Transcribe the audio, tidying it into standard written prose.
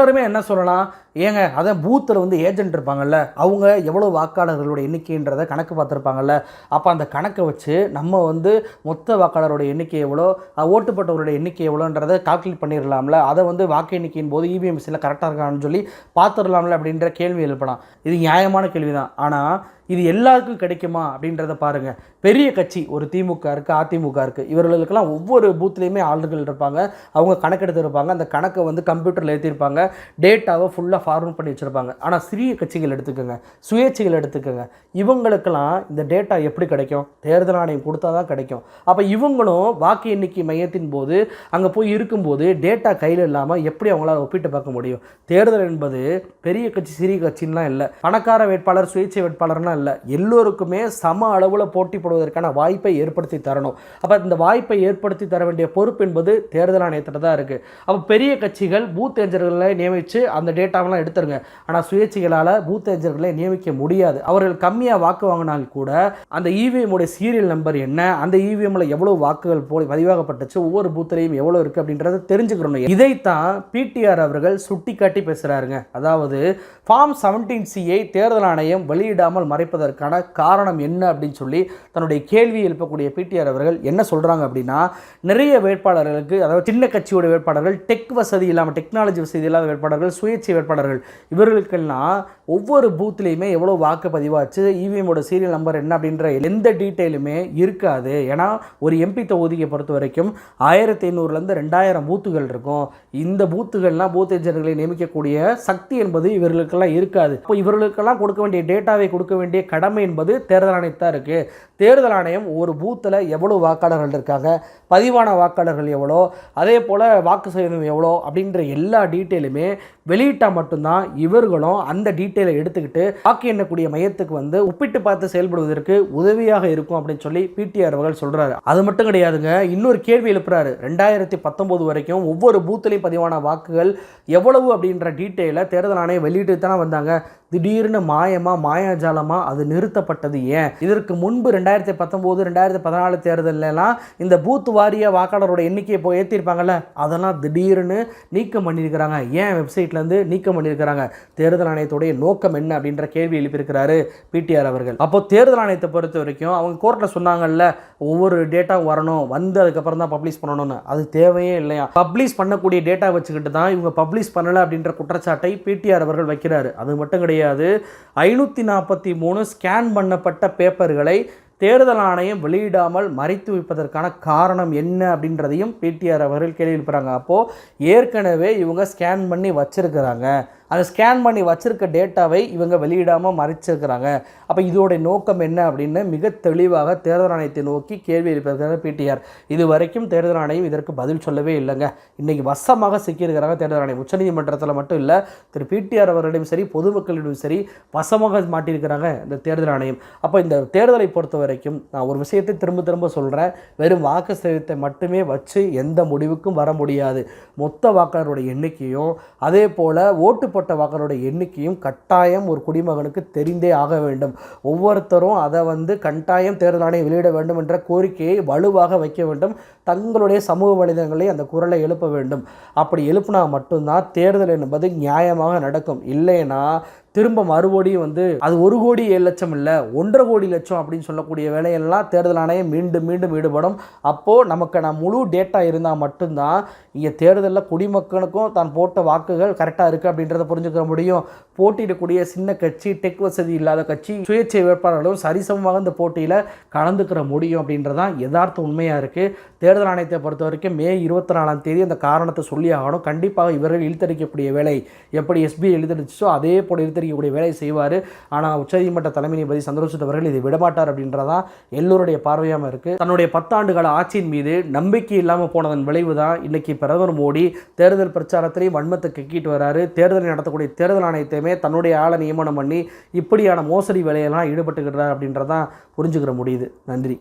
எல்லாருமே என்ன சொல்லலாம், ஏங்க அதான் பூத்தில் வந்து ஏஜென்ட் இருப்பாங்கல்ல, அவங்க எவ்வளோ வாக்காளர்களோட எண்ணிக்கைன்றதை கணக்கு பார்த்துருப்பாங்கல்ல, அப்போ அந்த கணக்கை வச்சு நம்ம வந்து மொத்த வாக்காளரோட எண்ணிக்கை எவ்வளோ, ஓட்டுப்பட்டவரோட எண்ணிக்கை எவ்வளோன்றதை கால்குலேட் பண்ணிடலாம்ல, அதை வந்து வாக்கு எண்ணிக்கையின் போது இவிஎம் மிஷினில் கரெக்டாக இருக்கான்னு சொல்லி பார்த்துடலாம்ல அப்படின்ற கேள்வி எழுப்பலாம். இது நியாயமான கேள்வி தான். ஆனால் இது எல்லாருக்கும் கிடைக்குமா அப்படின்றத பாருங்கள். பெரிய கட்சி ஒரு திமுக இருக்குது, அதிமுக இருக்குது, இவர்களுக்கெல்லாம் ஒவ்வொரு பூத்துலேயுமே ஆளுகள் இருப்பாங்க, அவங்க கணக்கெடுத்து இருப்பாங்க, அந்த கணக்கை வந்து கம்ப்யூட்டரில் ஏற்றிருப்பாங்க, டேட்டாவை ஃபுல்லாக ஃபார்வர்ட் பண்ணி வச்சுருப்பாங்க. ஆனால் சிறிய கட்சிகள் எடுத்துக்கோங்க, சுயேட்சைகள் எடுத்துக்கோங்க, இவங்களுக்கெல்லாம் இந்த டேட்டா எப்படி கிடைக்கும்? தேர்தல் ஆணையம் கொடுத்தா தான் கிடைக்கும். அப்போ இவங்களும் வாக்கு எண்ணிக்கை மையத்தின் போது அங்கே போய் இருக்கும்போது டேட்டா கையில் இல்லாமல் எப்படி அவங்களால ஒப்பிட்டு பார்க்க முடியும்? தேர்தல் என்பது பெரிய கட்சி சிறிய கட்சின்லாம் இல்லை, பணக்கார வேட்பாளர் சுயேட்சை வேட்பாளர்லாம் இல்லை, எல்லோருக்குமே சம அளவில் போட்டி போடுவதற்கான வாய்ப்பை ஏற்படுத்தி தரணும். அப்போ இந்த வாய்ப்பை ஏற்படுத்தி தர வேண்டிய பொறுப்பு என்பது தேர்தல் ஆணையத்தில் தான் இருக்குது. அப்போ பெரிய கட்சிகள் பூத் ஏஜென்ட்களை நியமித்து அந்த டேட்டாவெல்லாம் எடுத்துருங்க. ஆனால் சுயேட்சைகளால் பூத் ஏஜென்ட்களை நியமிக்க முடியாது. அவர்கள் கம்மியாக வாக்கு வாங்கினாலும் கூட அந்த இவிஎம் உடைய சீரியல் நம்பர் என்ன, அந்த இவிஎம்ல எவ்வளோ வாக்குகள் பதிவாகப்பட்டுச்சு, ஒவ்வொரு பூத்திலையும் எவ்வளோ இருக்குது அப்படின்றத தெரிஞ்சுக்கணும். இதைத்தான் பிடிஆர் அவர்கள் சுட்டி காட்டி பேசுகிறாருங்க. அதாவது ஃபார்ம் 17C தேர்தல் ஆணையம் வெளியிடாமல் மறைப்பதற்கான காரணம் என்ன அப்படின்னு சொல்லி தன்னுடைய கேள்வி எழுப்பக்கூடிய பிடிஆர் அவர்கள் என்ன சொல்கிறாங்க அப்படின்னா, நிறைய வேட்பாளர்களுக்கு, அதாவது சின்ன கட்சியோட வேட்பாளர்கள், டெக் வசதி இல்லாமல், டெக்னாலஜி வசதி இல்லாத வேட்பாளர்கள், சுயேட்சை வேட்பாளர்கள், இவர்களுக்கெல்லாம் ஒவ்வொரு பூத்துலேயுமே எவ்வளோ வாக்கு பதிவாச்சு, இவிஎம்மோட சீரியல் நம்பர் என்ன அப்படின்ற எந்த டீட்டெயிலுமே இருக்காது. ஏன்னா ஒரு எம்பி தொகுதியை பொறுத்த வரைக்கும் 1500லேருந்து 2000 பூத்துகள் இருக்கும். இந்த பூத்துகள்லாம் பூத் ஏஜென்ட்களை நியமிக்கக்கூடிய சக்தி என்பது இவர்களுக்கெல்லாம் இருக்காது. இப்போ இவர்களுக்கெல்லாம் கொடுக்க வேண்டிய டேட்டாவை கொடுக்க வேண்டிய கடமை என்பது தேர்தல் ஆணையத்தான் இருக்குது. தேர்தல் ஆணையம் ஒரு பூத்தில் எவ்வளோ வாக்காளர்கள் இருக்காங்க, பதிவான வாக்காளர்கள் எவ்வளோ, அதே போல் வாக்கு சதவீதம் எவ்வளோ அப்படின்ற எல்லா டீட்டெயிலுமே வெளியிட்டால் மட்டும்தான் இவர்களும் அந்த டீட்டெயிலை எடுத்துக்கிட்டு வாக்கு எண்ணக்கூடிய மையத்துக்கு வந்து ஒப்பிட்டு பார்த்து செயல்படுவதற்கு உதவியாக இருக்கும் அப்படின்னு சொல்லி பிடிஆர் அவர்கள் சொல்கிறாரு. அது மட்டும் கிடையாதுங்க, இன்னொரு கேள்வி எழுப்புறாரு. 2019 வரைக்கும் ஒவ்வொரு பூத்திலையும் பதிவான வாக்குகள் எவ்வளவு அப்படின்ற டீட்டெயிலை தேர்தல் ஆணையம் வெளியிட்டு தானே வந்தாங்க. திடீர்னு மாயாஜாலமாக அது நிறுத்தப்பட்டது ஏன்? இதற்கு முன்பு 2019 2014 தேர்தலெல்லாம் இந்த பூத் வாரிய வாக்காளரோட எண்ணிக்கையை போய் ஏற்றிருப்பாங்கல்ல, அதெல்லாம் திடீர்னு நீக்கம் பண்ணியிருக்கிறாங்க. ஏன் வெப்சைட்லேருந்து நீக்கம் பண்ணியிருக்கிறாங்க? தேர்தல் ஆணையத்துடைய நோக்கம் என்ன அப்படின்ற கேள்வி எழுப்பியிருக்கிறாரு பிடிஆர் அவர்கள். அப்போ தேர்தல் ஆணையத்தை பொறுத்த வரைக்கும் அவங்க கோர்ட்டில் சொன்னாங்கல்ல, ஒவ்வொரு டேட்டாவும் வரணும், வந்து அதுக்கப்புறம் தான் பப்ளிஷ் பண்ணணும்னு. அது தேவையே இல்லையா? பப்ளிஷ் பண்ணக்கூடிய டேட்டா வச்சுக்கிட்டு தான் இவங்க பப்ளிஷ் பண்ணலை அப்படின்ற குற்றச்சாட்டை பிடிஆர் அவர்கள் வைக்கிறாரு. அது மட்டும் கிடையாது, 543 ஸ்கேன் பண்ணப்பட்ட பேப்பர்களை தேர்தல் ஆணையம் வெளியிடாமல் மறைத்து வைப்பதற்கான காரணம் என்ன அப்படின்றதையும் பிடிஆர் அவர்கள் கேள்வி எழுப்புறாங்க. அப்போது ஏற்கனவே இவங்க ஸ்கேன் பண்ணி வச்சிருக்கிறாங்க, அந்த ஸ்கேன் பண்ணி வச்சிருக்க டேட்டாவை இவங்க வெளியிடாமல் மறைச்சிருக்கிறாங்க. அப்போ இதோடைய நோக்கம் என்ன அப்படின்னு மிக தெளிவாக தேர்தல் ஆணையத்தை நோக்கி கேள்வி எழுப்பியிருக்கிறாங்க பிடிஆர். இது வரைக்கும் தேர்தல் ஆணையம் இதற்கு பதில் சொல்லவே இல்லைங்க. இன்றைக்கி வசமாக சிக்கியிருக்கிறாங்க தேர்தல் ஆணையம். உச்சநீதிமன்றத்தில் மட்டும் இல்லை, திரு பிடிஆர் அவர்களிடம் சரி, பொதுமக்களிடம் சரி, வசமாக மாட்டியிருக்கிறாங்க இந்த தேர்தல் ஆணையம். அப்போ இந்த தேர்தலை பொறுத்த வரைக்கும் நான் ஒரு விஷயத்தை திரும்ப திரும்ப சொல்கிறேன், வெறும் வாக்கு சதவீதத்தை மட்டுமே வச்சு எந்த முடிவுக்கும் வர முடியாது. மொத்த வாக்காளருடைய எண்ணிக்கையும் அதே போல் ஓட்டு போட்ட வாக்காளருடைய எண்ணிக்கையும் கட்டாயம் ஒரு குடிமகனுக்கு தெரிந்தே ஆக வேண்டும். ஒவ்வொருத்தரும் அதை வந்து கட்டாயம் தேர்தல் ஆணையம் வெளியிட வேண்டும் என்ற கோரிக்கையை வலுவாக வைக்க வேண்டும். தங்களுடைய சமூக வலைதளங்களை அந்த குரலை எழுப்ப வேண்டும். அப்படி எழுப்பினா மட்டும்தான் தேர்தல் என்பது நியாயமாக நடக்கும். இல்லைன்னா திரும்ப மறுபடியும் வந்து அது 1,07,00,000 இல்லை 1,50 கோடி லட்சம் அப்படின்னு சொல்லக்கூடிய வேலையெல்லாம் தேர்தல் ஆணையம் மீண்டும் மீண்டும் ஈடுபடும். அப்போது நமக்கான முழு டேட்டா இருந்தால் மட்டும்தான் இங்கே தேர்தலில் குடிமக்களுக்கும் தான் போட்ட வாக்குகள் கரெக்டாக இருக்குது அப்படின்றத புரிஞ்சுக்க முடியும். போட்டியிடக்கூடிய சின்ன கட்சி, டெக் வசதி இல்லாத கட்சி, சுயேட்சை வேட்பாளர்களும் சரிசமமாக இந்த போட்டியில் கலந்துக்கிற முடியும் அப்படின்றதான் யதார்த்த உண்மையாக இருக்குது. தேர்தல் ஆணையத்தை பொறுத்த வரைக்கும் மே 24ஆம் தேதி அந்த காரணத்தை சொல்லி ஆகணும். கண்டிப்பாக இவர்கள் இழுத்தடிக்கக்கூடிய வேலை எப்படி எஸ்பி இழுத்தடிச்சோ அதே போல் இழுத்தடிக்கக்கூடிய வேலை செய்வார். ஆனால் உச்சநீதிமன்ற தலைமை நீதிபதி சந்திரசூட் அவர்கள் இதை விடமாட்டார் அப்படின்றதான் எல்லோருடைய பார்வையாக இருக்குது. தன்னுடைய 10 ஆண்டுகால ஆட்சியின் மீது நம்பிக்கை இல்லாமல் போனதன் விளைவு தான் இன்றைக்கி பிரதமர் மோடி தேர்தல் பிரச்சாரத்திலையும் வன்மத்தை கக்கிட்டு வராரு. தேர்தலை நடத்தக்கூடிய தேர்தல் ஆணையத்தையுமே தன்னுடைய ஆளை நியமனம் பண்ணி இப்படியான மோசடி வேலையெல்லாம் ஈடுபட்டுக்கிறார் அப்படின்றதான் புரிஞ்சுக்கிற முடியுது. நன்றி.